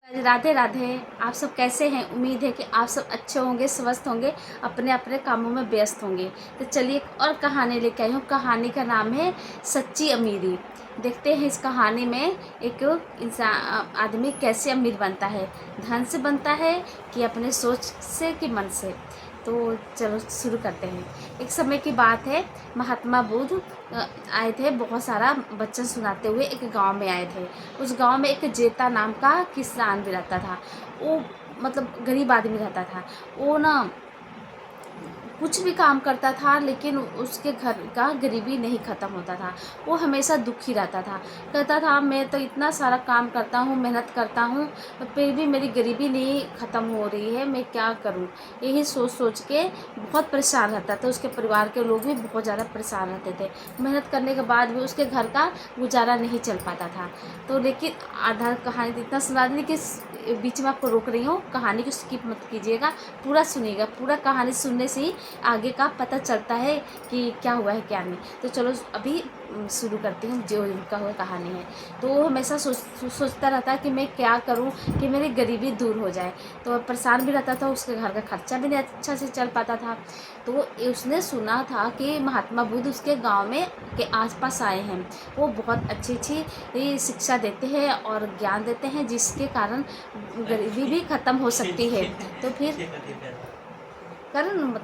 राधे राधे। आप सब कैसे हैं? उम्मीद है कि आप सब अच्छे होंगे, स्वस्थ होंगे, अपने अपने कामों में व्यस्त होंगे। तो चलिए एक और कहानी लेके आई हूँ। कहानी का नाम है सच्ची अमीरी। देखते हैं इस कहानी में एक इंसान आदमी कैसे अमीर बनता है, धन से बनता है कि अपने सोच से कि मन से। तो चलो शुरू करते हैं। एक समय की बात है, महात्मा बुद्ध आए थे बहुत सारा वचन सुनाते हुए एक गांव में आए थे। उस गांव में एक जेता नाम का किसान भी रहता था। वो मतलब गरीब आदमी रहता था। वो ना कुछ भी काम करता था लेकिन उसके घर का गरीबी नहीं ख़त्म होता था। वो हमेशा दुखी रहता था। कहता था मैं तो इतना सारा काम करता हूँ, मेहनत करता हूँ, फिर भी मेरी गरीबी नहीं ख़त्म हो रही है, मैं क्या करूँ। यही सोच सोच के बहुत परेशान रहता था। उसके परिवार के लोग भी बहुत ज़्यादा परेशान रहते थे। मेहनत करने के बाद भी उसके घर का गुजारा नहीं चल पाता था। तो लेकिन आधा कहानी इतना सुना दी कि बीच में आपको रोक रही हूँ, कहानी को स्किप मत कीजिएगा, पूरा सुनिएगा। पूरा कहानी सुनने से ही आगे का पता चलता है कि क्या हुआ है क्या नहीं। तो चलो अभी शुरू करती हूँ जो इनका हुआ कहानी है। तो वो हमेशा सोचता रहता है कि मैं क्या करूँ कि मेरी गरीबी दूर हो जाए। तो परेशान भी रहता था, उसके घर का खर्चा भी नहीं अच्छा से चल पाता था। तो उसने सुना था कि महात्मा बुद्ध उसके गांव में के आसपास आए हैं। वो बहुत अच्छी अच्छी शिक्षा देते हैं और ज्ञान देते हैं, जिसके कारण गरीबी भी ख़त्म हो सकती है। तो फिर करण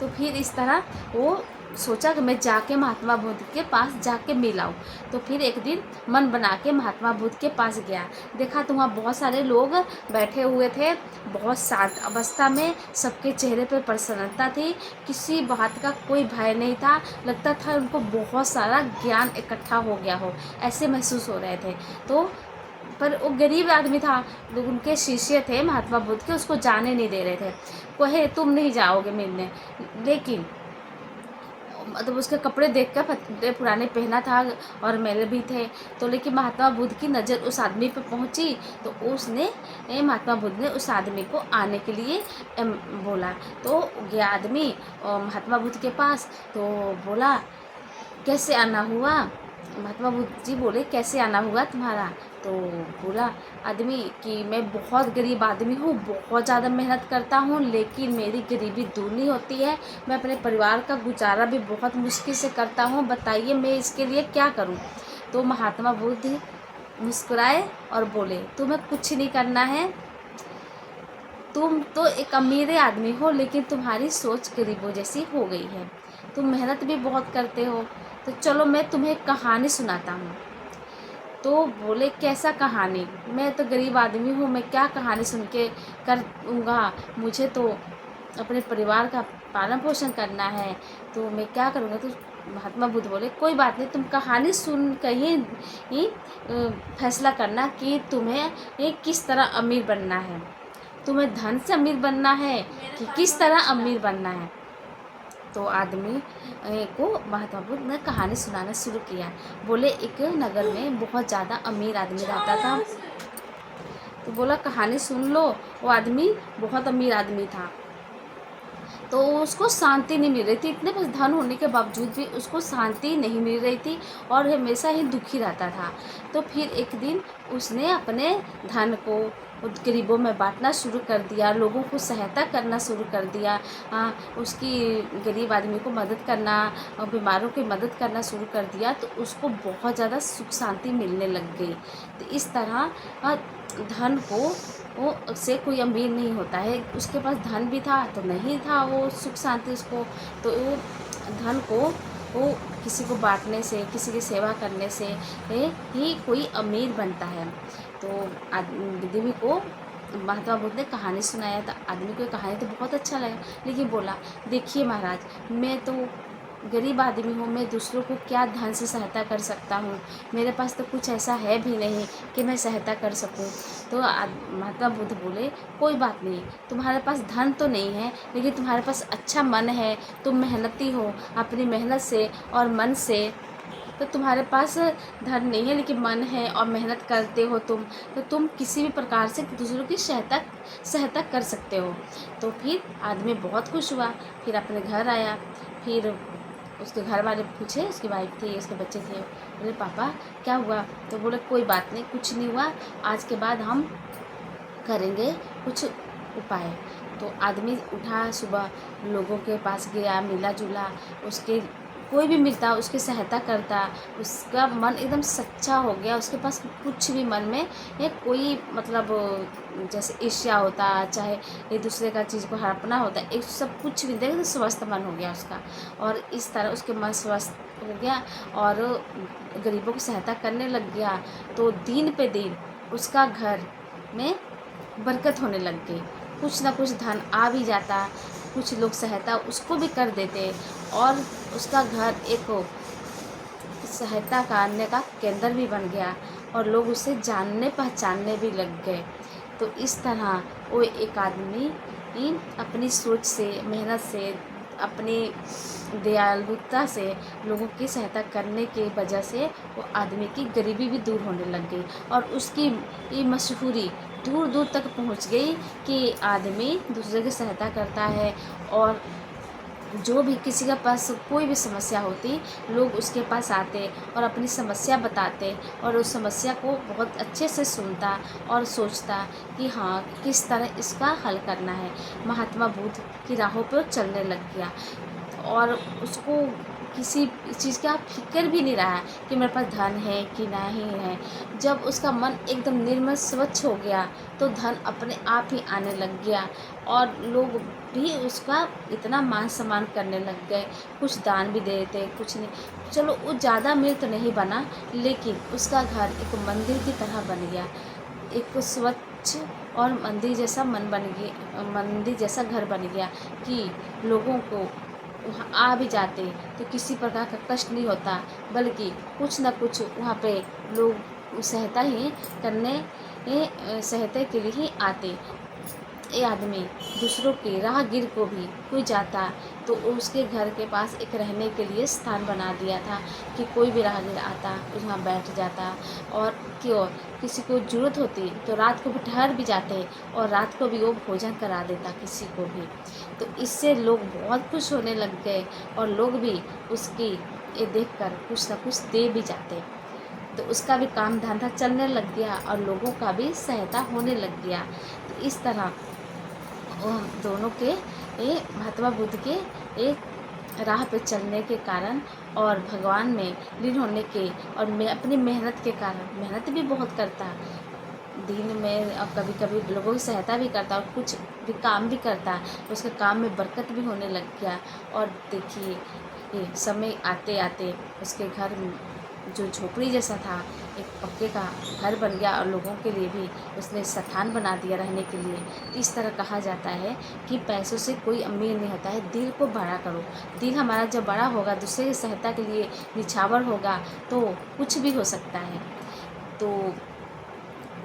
तो फिर इस तरह वो सोचा कि मैं जाके महात्मा बुद्ध के पास जाके मिल आऊँ। तो फिर एक दिन मन बना के महात्मा बुद्ध के पास गया। देखा तो वहाँ बहुत सारे लोग बैठे हुए थे, बहुत शांत अवस्था में, सबके चेहरे पर प्रसन्नता थी, किसी बात का कोई भय नहीं था। लगता था उनको बहुत सारा ज्ञान इकट्ठा हो गया हो, ऐसे महसूस हो रहे थे। तो पर वो गरीब आदमी था, लोग उनके शिष्य थे महात्मा बुद्ध के, उसको जाने नहीं दे रहे थे। कहे तुम नहीं जाओगे मिलने। लेकिन मतलब उसके कपड़े देखकर पुराने पहना था और मैले भी थे। तो लेकिन महात्मा बुद्ध की नज़र उस आदमी पर पहुंची। तो उसने महात्मा बुद्ध ने उस आदमी को आने के लिए बोला। तो गया आदमी महात्मा बुद्ध के पास। तो बोला कैसे आना हुआ। महात्मा बुद्ध जी बोले कैसे आना हुआ तुम्हारा। तो बोला आदमी कि मैं बहुत गरीब आदमी हूँ, बहुत ज़्यादा मेहनत करता हूँ, लेकिन मेरी गरीबी दूर नहीं होती है। मैं अपने परिवार का गुजारा भी बहुत मुश्किल से करता हूँ, बताइए मैं इसके लिए क्या करूँ। तो महात्मा बुद्ध मुस्कुराए और बोले तुम्हें कुछ नहीं करना है। तुम तो एक अमीर आदमी हो, लेकिन तुम्हारी सोच गरीबों जैसी हो गई है। तुम मेहनत भी बहुत करते हो। तो चलो मैं तुम्हें कहानी सुनाता हूँ। तो बोले कैसा कहानी, मैं तो गरीब आदमी हूँ, मैं क्या कहानी सुन के करूँगा, मुझे तो अपने परिवार का पालन पोषण करना है, तो मैं क्या करूँगा। तो महात्मा बुद्ध बोले कोई बात नहीं, तुम कहानी सुन कर ही फैसला करना कि तुम्हें किस तरह अमीर बनना है। तुम्हें धन से अमीर बनना है कि किस तरह अमीर बनना है। तो आदमी को महात्मा बुद्ध ने कहानी सुनाना शुरू किया। बोले एक नगर में बहुत ज़्यादा अमीर आदमी रहता था। तो बोला कहानी सुन लो। वो आदमी बहुत अमीर आदमी था, तो उसको शांति नहीं मिल रही थी। इतने पास धन होने के बावजूद भी उसको शांति नहीं मिल रही थी और हमेशा ही दुखी रहता था। तो फिर एक दिन उसने अपने धन को गरीबों में बांटना शुरू कर दिया, लोगों को सहायता करना शुरू कर दिया। उसकी गरीब आदमी को मदद करना, बीमारों की मदद करना शुरू कर दिया। तो उसको बहुत ज़्यादा सुख शांति मिलने लग गई। तो इस तरह धन को वो से कोई अमीर नहीं होता है। उसके पास धन भी था तो नहीं था वो सुख शांति उसको। तो वो धन को वो किसी को बांटने से, किसी की सेवा करने से ही कोई अमीर बनता है। तो आदमी को महात्मा बुद्ध ने कहानी सुनाया। तो आदमी को कहानी तो बहुत अच्छा लगा, लेकिन बोला देखिए महाराज, मैं तो गरीब आदमी हूँ, मैं दूसरों को क्या धन से सहायता कर सकता हूँ, मेरे पास तो कुछ ऐसा है भी नहीं कि मैं सहायता कर सकूँ। तो महात्मा बुद्ध बोले कोई बात नहीं, तुम्हारे पास धन तो नहीं है, लेकिन तुम्हारे पास अच्छा मन है, तुम मेहनती हो अपनी मेहनत से और मन से। तो तुम्हारे पास धन नहीं है लेकिन मन है और मेहनत करते हो तुम, तो तुम किसी भी प्रकार से दूसरों की सहायता कर सकते हो। तो फिर आदमी बहुत खुश हुआ, फिर अपने घर आया। फिर उसके घर वाले पूछे, उसकी वाइफ थी, उसके बच्चे थे, बोले पापा क्या हुआ? तो बोले कोई बात नहीं, कुछ नहीं हुआ, आज के बाद हम करेंगे कुछ उपाय। तो आदमी उठा, सुबह लोगों के पास गया, मिला जुला, उसके कोई भी मिलता उसकी सहायता करता, उसका मन एकदम सच्चा हो गया। उसके पास कुछ भी मन में ये कोई मतलब जैसे ईर्ष्या होता, चाहे एक दूसरे का चीज़ को हड़पना होता, एक सब कुछ भी देख तो स्वस्थ मन हो गया उसका। और इस तरह उसके मन स्वस्थ हो गया और गरीबों की सहायता करने लग गया। तो दिन पे दिन उसका घर में बरकत होने लग गई, कुछ ना कुछ धन आ भी जाता, कुछ लोग सहायता उसको भी कर देते और उसका घर एक सहायता करने का केंद्र भी बन गया और लोग उसे जानने पहचानने भी लग गए। तो इस तरह वो एक आदमी अपनी सोच से, मेहनत से, अपनी दयालुता से लोगों की सहायता करने की वजह से वो आदमी की गरीबी भी दूर होने लग गई और उसकी ये मशहूरी दूर दूर तक पहुंच गई कि आदमी दूसरे की सहायता करता है और जो भी किसी के पास कोई भी समस्या होती, लोग उसके पास आते और अपनी समस्या बताते और उस समस्या को बहुत अच्छे से सुनता और सोचता कि हाँ किस तरह इसका हल करना है। महात्मा बुद्ध की राहों पर चलने लग गया और उसको किसी चीज़ का फिक्र भी नहीं रहा कि मेरे पास धन है कि नहीं है। जब उसका मन एकदम निर्मल स्वच्छ हो गया तो धन अपने आप ही आने लग गया और लोग भी उसका इतना मान सम्मान करने लग गए, कुछ दान भी दे देते, कुछ नहीं। चलो वो ज़्यादा अमीर तो नहीं बना, लेकिन उसका घर एक मंदिर की तरह बन गया, एक स्वच्छ और मंदिर जैसा मन बन गया, मंदिर जैसा घर बन गया कि लोगों को वहाँ आ भी जाते तो किसी प्रकार का कष्ट नहीं होता, बल्कि कुछ न कुछ वहाँ पे लोग सहायता ही करने सहायता के लिए ही आते। ये आदमी दूसरों के राहगीर को भी कोई जाता तो उसके घर के पास एक रहने के लिए स्थान बना दिया था कि कोई भी राहगीर आता वहाँ बैठ जाता और क्यों किसी को ज़रूरत होती तो रात को भी ठहर भी जाते और रात को भी वो भोजन करा देता किसी को भी। तो इससे लोग बहुत खुश होने लग गए और लोग भी उसकी ये देखकर कुछ ना कुछ दे भी जाते। तो उसका भी काम धंधा चलने लग गया और लोगों का भी सहायता होने लग गया। तो इस तरह दोनों के महात्मा बुद्ध के एक राह पे चलने के कारण और भगवान में लीन होने के और मैं अपनी मेहनत के कारण, मेहनत भी बहुत करता दिन में और कभी कभी लोगों की सहायता भी करता और कुछ भी काम भी करता, उसके काम में बरकत भी होने लग गया। और देखिए ये समय आते आते उसके घर जो झोपड़ी जैसा था एक पक्के का घर बन गया और लोगों के लिए भी उसने स्थान बना दिया रहने के लिए। इस तरह कहा जाता है कि पैसों से कोई अमीर नहीं होता है, दिल को बड़ा करो। दिल हमारा जब बड़ा होगा, दूसरे की सहायता के लिए निछावर होगा तो कुछ भी हो सकता है। तो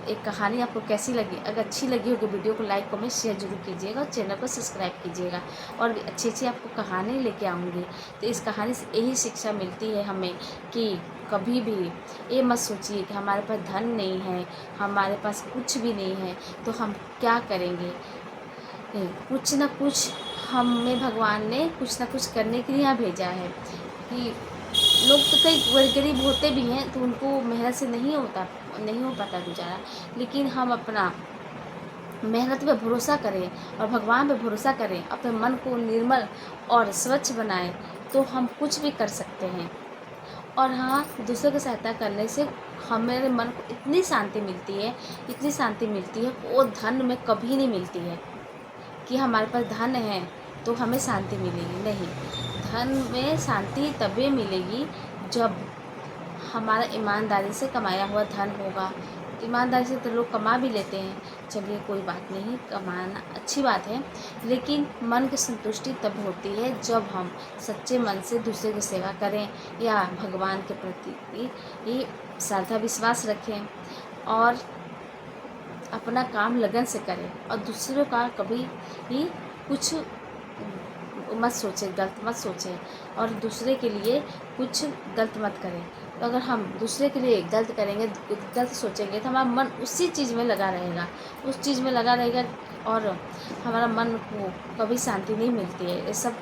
एक कहानी आपको कैसी लगी? अगर अच्छी लगी हो तो वीडियो को लाइक कमेंट शेयर जरूर कीजिएगा और चैनल को सब्सक्राइब कीजिएगा और भी अच्छी अच्छी आपको कहानी लेके आऊँगी। तो इस कहानी से यही शिक्षा मिलती है हमें कि कभी भी ये मत सोचिए कि हमारे पास धन नहीं है, हमारे पास कुछ भी नहीं है तो हम क्या करेंगे। कुछ ना कुछ हमें भगवान ने कुछ ना कुछ करने के लिए यहाँ भेजा है कि लोग तो कई गरीब होते भी हैं तो उनको मेहनत से नहीं हो पाता गुजारा, लेकिन हम अपना मेहनत पे भरोसा करें और भगवान पे भरोसा करें, अपने मन को निर्मल और स्वच्छ बनाएं तो हम कुछ भी कर सकते हैं। और हाँ, दूसरों की सहायता करने से हमारे मन को इतनी शांति मिलती है, इतनी शांति मिलती है, वो धन में कभी नहीं मिलती है कि हमारे पास धन है तो हमें शांति मिलेगी। नहीं, धन में शांति तभी मिलेगी जब हमारा ईमानदारी से कमाया हुआ धन होगा। ईमानदारी से तो लोग कमा भी लेते हैं, चलिए कोई बात नहीं, कमाना अच्छी बात है, लेकिन मन की संतुष्टि तब होती है जब हम सच्चे मन से दूसरे की सेवा करें या भगवान के प्रति ये श्रद्धा विश्वास रखें और अपना काम लगन से करें और दूसरों का कभी ही कुछ मत सोचें, गलत मत सोचें और दूसरे के लिए कुछ गलत मत करें। तो अगर हम दूसरे के लिए गलत करेंगे, गलत सोचेंगे तो हमारा मन उसी चीज़ में लगा रहेगा, उस चीज़ में लगा रहेगा और हमारा मन को कभी शांति नहीं मिलती है। ये सब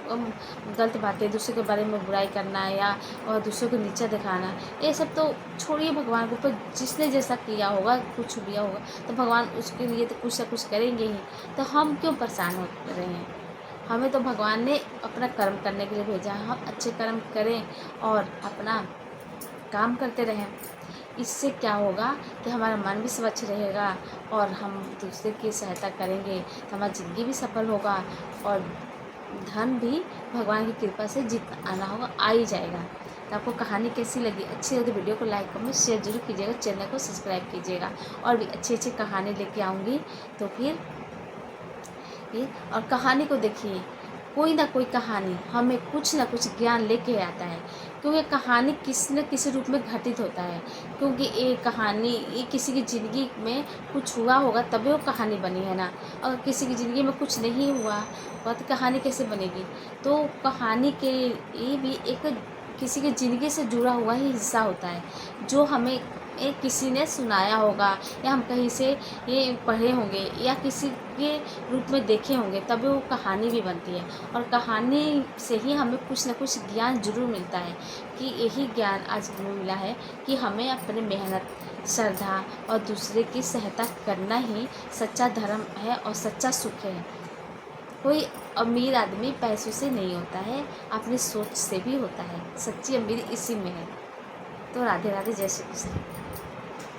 गलत बातें, दूसरे के बारे में बुराई करना या और दूसरों को नीचा दिखाना, ये सब तो छोड़िए भगवान के ऊपर। जिसने जैसा किया होगा, कुछ भी होगा, तो भगवान उसके लिए तो कुछ ना कुछ करेंगे ही। तो हम क्यों परेशान हो रहे हैं? हमें तो भगवान ने अपना कर्म करने के लिए भेजा है। हम अच्छे कर्म करें और अपना काम करते रहें। इससे क्या होगा कि हमारा मन भी स्वच्छ रहेगा और हम दूसरे की सहायता करेंगे तो हमारी ज़िंदगी भी सफल होगा और धन भी भगवान की कृपा से जितना आना होगा आ ही जाएगा। तो आपको कहानी कैसी लगी? अच्छी लगी तो वीडियो को लाइक कमेंट शेयर जरूर कीजिएगा, चैनल को सब्सक्राइब कीजिएगा। और भी अच्छी अच्छी कहानी लेके आऊँगी। तो फिर ये और कहानी को देखिए, कोई ना कोई कहानी हमें कुछ ना कुछ ज्ञान लेके आता है, क्योंकि कहानी किसी न किसी रूप में घटित होता है। क्योंकि ये कहानी ये किसी की ज़िंदगी में कुछ हुआ होगा तभी वो कहानी बनी है ना। अगर किसी की ज़िंदगी में कुछ नहीं हुआ तो कहानी कैसे बनेगी? तो कहानी के ये भी एक किसी की ज़िंदगी से जुड़ा हुआ ही हिस्सा होता है, जो हमें किसी ने सुनाया होगा या हम कहीं से ये पढ़े होंगे या किसी के रूप में देखे होंगे, तभी वो कहानी भी बनती है। और कहानी से ही हमें कुछ ना कुछ ज्ञान ज़रूर मिलता है, कि यही ज्ञान आज हमें मिला है कि हमें अपने मेहनत, श्रद्धा और दूसरे की सहायता करना ही सच्चा धर्म है और सच्चा सुख है। कोई अमीर आदमी पैसों से नहीं होता है, अपनी सोच से भी होता है। सच्ची अमीरी इसी में है। तो राधे राधे, जय श्री कृष्ण।